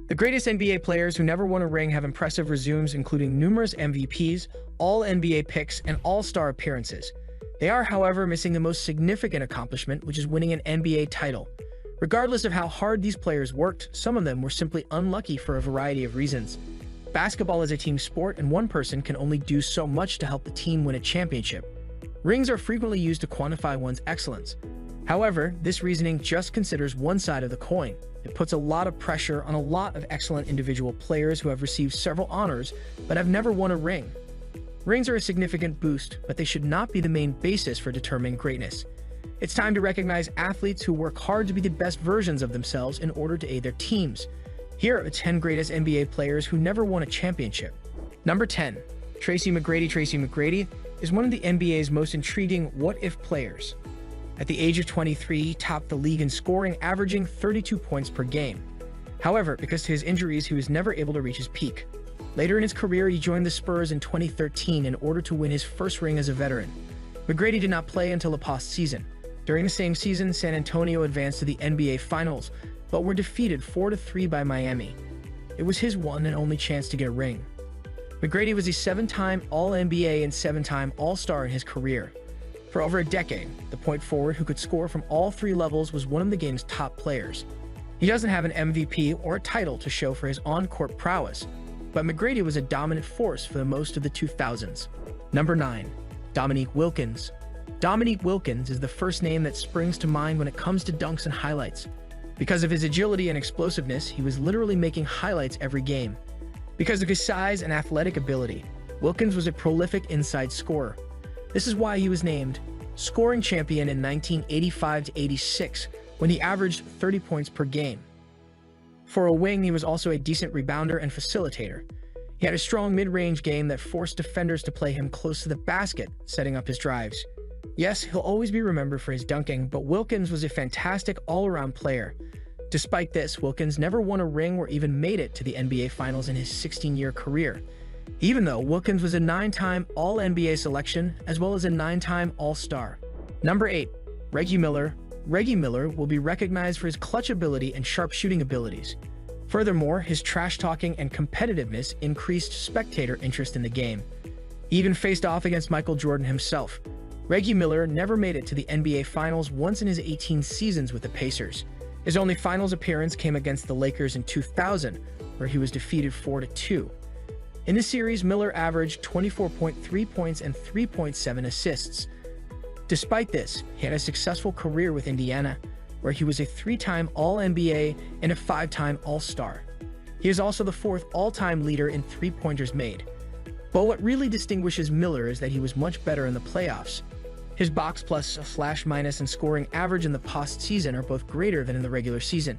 The greatest NBA players who never won a ring have impressive resumes, including numerous MVPs, All-NBA picks, and All-Star appearances. They are, however, missing the most significant accomplishment, which is winning an NBA title. Regardless of how hard these players worked, some of them were simply unlucky for a variety of reasons. Basketball is a team sport, and one person can only do so much to help the team win a championship. Rings are frequently used to quantify one's excellence. However, this reasoning just considers one side of the coin. It puts a lot of pressure on a lot of excellent individual players who have received several honors but have never won a ring. Rings are a significant boost, but they should not be the main basis for determining greatness. It's time to recognize athletes who work hard to be the best versions of themselves in order to aid their teams. Here are the 10 greatest NBA players who never won a championship. Number 10. Tracy McGrady. Tracy McGrady is one of the NBA's most intriguing what-if players. At the age of 23, he topped the league in scoring, averaging 32 points per game. However, because of his injuries, he was never able to reach his peak. Later in his career, he joined the Spurs in 2013 in order to win his first ring as a veteran. McGrady did not play until the postseason. During the same season, San Antonio advanced to the NBA Finals, but were defeated 4-3 by Miami. It was his one and only chance to get a ring. McGrady was a 7-time All-NBA and 7-time All-Star in his career. For over a decade, the point forward who could score from all three levels was one of the game's top players. He doesn't have an MVP or a title to show for his on-court prowess, but McGrady was a dominant force for the most of the 2000s. Number 9. Dominique Wilkins. Dominique Wilkins is the first name that springs to mind when it comes to dunks and highlights. Because of his agility and explosiveness, he was literally making highlights every game. Because of his size and athletic ability, Wilkins was a prolific inside scorer. This is why he was named scoring champion in 1985-86 when he averaged 30 points per game. For a wing, he was also a decent rebounder and facilitator. He had a strong mid-range game that forced defenders to play him close to the basket, setting up his drives. Yes, he'll always be remembered for his dunking, but Wilkins was a fantastic all-around player. Despite this, Wilkins never won a ring or even made it to the NBA Finals in his 16-year career. Even though Wilkins was a 9-time All-NBA selection, as well as a 9-time All-Star. Number 8. Reggie Miller. Reggie Miller will be recognized for his clutch ability and sharp shooting abilities. Furthermore, his trash-talking and competitiveness increased spectator interest in the game. He even faced off against Michael Jordan himself. Reggie Miller never made it to the NBA Finals once in his 18 seasons with the Pacers. His only finals appearance came against the Lakers in 2000, where he was defeated 4-2. In the series, Miller averaged 24.3 points and 3.7 assists. Despite this, he had a successful career with Indiana, where he was a 3-time All-NBA and a 5-time All-Star. He is also the 4th all-time leader in three-pointers made. But what really distinguishes Miller is that he was much better in the playoffs. His box plus, slash minus, and scoring average in the postseason are both greater than in the regular season.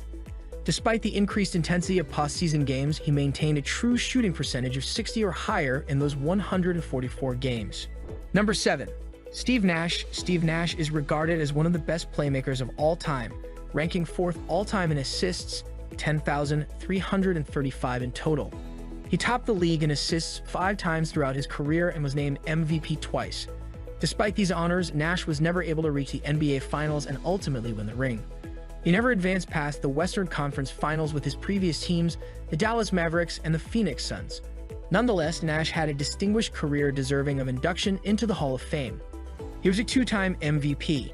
Despite the increased intensity of postseason games, he maintained a true shooting percentage of 60 or higher in those 144 games. Number 7. Steve Nash. Steve Nash is regarded as one of the best playmakers of all time, ranking 4th all-time in assists, 10,335 in total. He topped the league in assists 5 times throughout his career and was named MVP twice. Despite these honors, Nash was never able to reach the NBA Finals and ultimately win the ring. He never advanced past the Western Conference Finals with his previous teams, the Dallas Mavericks and the Phoenix Suns. Nonetheless, Nash had a distinguished career deserving of induction into the Hall of Fame. He was a 2-time MVP,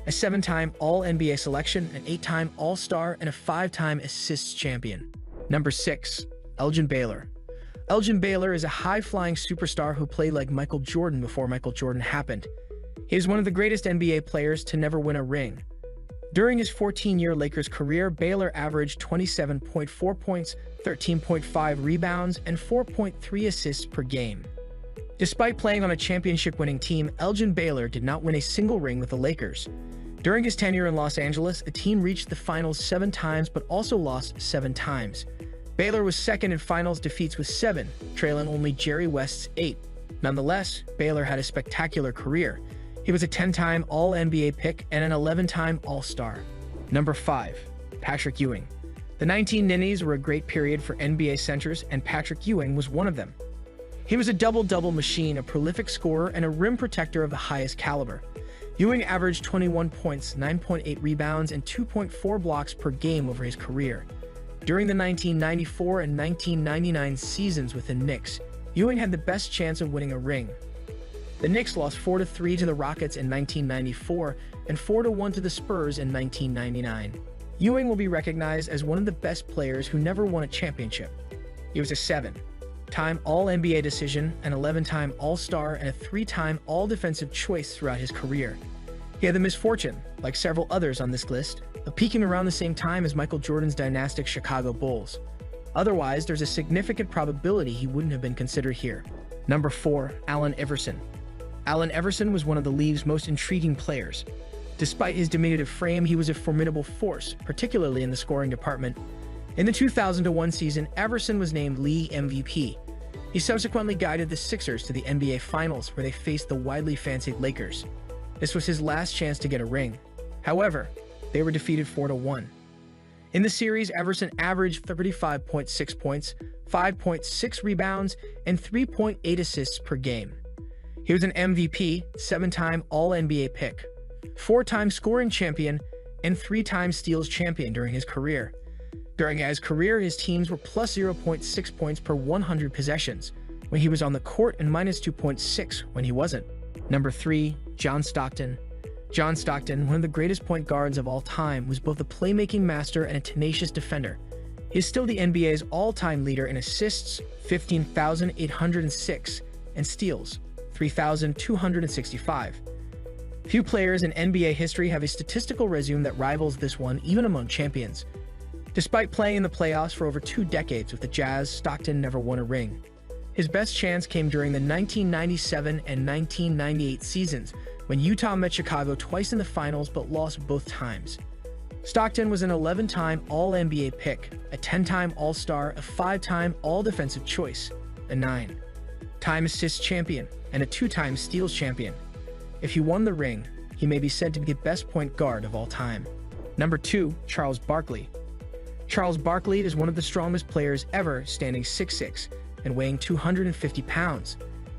a 7-time All-NBA selection, an 8-time All-Star, and a 5-time assists champion. Number 6. Elgin Baylor. Elgin Baylor is a high-flying superstar who played like Michael Jordan before Michael Jordan happened. He is one of the greatest NBA players to never win a ring. During his 14-year Lakers career, Baylor averaged 27.4 points, 13.5 rebounds, and 4.3 assists per game. Despite playing on a championship-winning team, Elgin Baylor did not win a single ring with the Lakers. During his tenure in Los Angeles, the team reached the finals 7 times but also lost 7 times. Baylor was second in finals defeats with 7, trailing only Jerry West's 8. Nonetheless, Baylor had a spectacular career. He was a 10-time All-NBA pick and an 11-time All-Star. Number 5. Patrick Ewing. The 1990s were a great period for NBA centers, and Patrick Ewing was one of them. He was a double-double machine, a prolific scorer, and a rim protector of the highest caliber. Ewing averaged 21 points, 9.8 rebounds, and 2.4 blocks per game over his career. During the 1994 and 1999 seasons with the Knicks, Ewing had the best chance of winning a ring. The Knicks lost 4-3 to the Rockets in 1994 and 4-1 to the Spurs in 1999. Ewing will be recognized as one of the best players who never won a championship. He was a 7-time All-NBA decision, an 11-time All-Star, and a 3-time All-Defensive Choice throughout his career. He had the misfortune, like several others on this list, of peaking around the same time as Michael Jordan's dynastic Chicago Bulls. Otherwise, there's a significant probability he wouldn't have been considered here. Number 4. Allen Iverson. Allen Iverson was one of the league's most intriguing players. Despite his diminutive frame, he was a formidable force, particularly in the scoring department. In the 2001 season, Iverson was named League MVP. He subsequently guided the Sixers to the NBA Finals, where they faced the widely fancied Lakers. This was his last chance to get a ring. However, they were defeated 4-1. In the series, Iverson averaged 35.6 points, 5.6 rebounds, and 3.8 assists per game. He was an MVP, 7-time All-NBA pick, 4-time scoring champion, and 3-time steals champion during his career. During his career, his teams were plus 0.6 points per 100 possessions when he was on the court and minus 2.6 when he wasn't. Number 3. John Stockton. John Stockton, one of the greatest point guards of all time, was both a playmaking master and a tenacious defender. He is still the NBA's all-time leader in assists, 15,806, and steals, 3,265. Few players in NBA history have a statistical resume that rivals this one, even among champions. Despite playing in the playoffs for over 2 decades with the Jazz, Stockton never won a ring. His best chance came during the 1997 and 1998 seasons, when Utah met Chicago twice in the finals but lost both times. Stockton was an 11-time All-NBA pick, a 10-time All-Star, a 5-time All-Defensive Choice, a 9-time assist champion, and a 2-time steals champion. If he won the ring, he may be said to be the best point guard of all time. Number 2. Charles Barkley. Charles Barkley is one of the strongest players ever, standing 6'6", and weighing 250 pounds.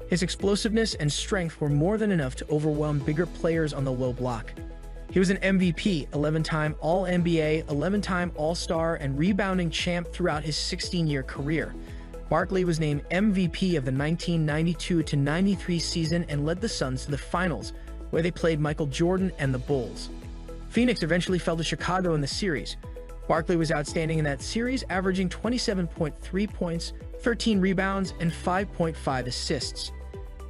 His explosiveness and strength were more than enough to overwhelm bigger players on the low block. He was an MVP, 11-time All-NBA, 11-time All-Star, and rebounding champ throughout his 16-year career. Barkley was named MVP of the 1992-93 season and led the Suns to the finals, where they played Michael Jordan and the Bulls. Phoenix eventually fell to Chicago in the series. Barkley was outstanding in that series, averaging 27.3 points, 13 rebounds, and 5.5 assists.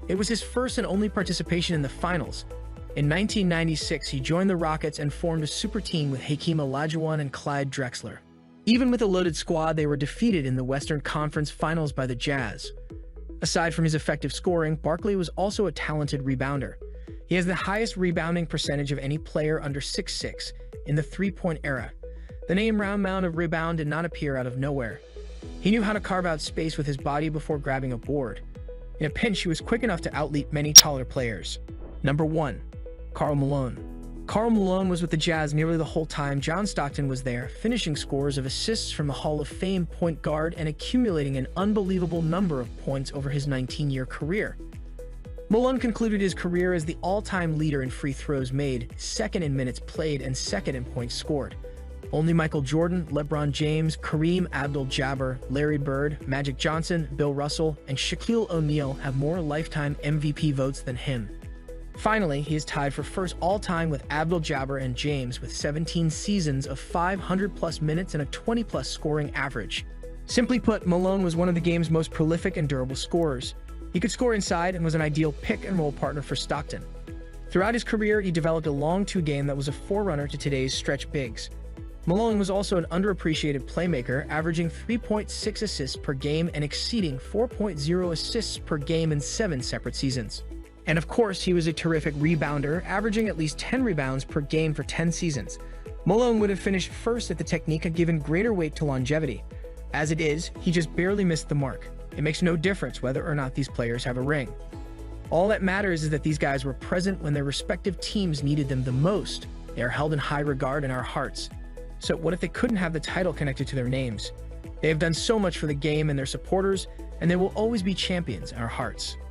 It was his first and only participation in the finals. In 1996, he joined the Rockets and formed a super team with Hakeem Olajuwon and Clyde Drexler. Even with a loaded squad, they were defeated in the Western Conference Finals by the Jazz. Aside from his effective scoring, Barkley was also a talented rebounder. He has the highest rebounding percentage of any player under 6'6" in the three-point era. The name round mound of rebound did not appear out of nowhere. He knew how to carve out space with his body before grabbing a board. In a pinch, he was quick enough to outleap many taller players. Number 1. Karl Malone. Karl Malone was with the Jazz nearly the whole time John Stockton was there, finishing scores of assists from the Hall of Fame point guard and accumulating an unbelievable number of points over his 19-year career. Malone concluded his career as the all-time leader in free throws made, second in minutes played, and second in points scored. Only Michael Jordan, LeBron James, Kareem Abdul-Jabbar, Larry Bird, Magic Johnson, Bill Russell, and Shaquille O'Neal have more lifetime MVP votes than him. Finally, he is tied for first all-time with Abdul-Jabbar and James with 17 seasons of 500-plus minutes and a 20-plus scoring average. Simply put, Malone was one of the game's most prolific and durable scorers. He could score inside and was an ideal pick-and-roll partner for Stockton. Throughout his career, he developed a long two game that was a forerunner to today's stretch bigs. Malone was also an underappreciated playmaker, averaging 3.6 assists per game and exceeding 4.0 assists per game in 7 separate seasons. And of course, he was a terrific rebounder, averaging at least 10 rebounds per game for 10 seasons. Malone would have finished first at the technique given greater weight to longevity. As it is, he just barely missed the mark. It makes no difference whether or not these players have a ring. All that matters is that these guys were present when their respective teams needed them the most. They are held in high regard in our hearts. So what if they couldn't have the title connected to their names? They have done so much for the game and their supporters, and they will always be champions in our hearts.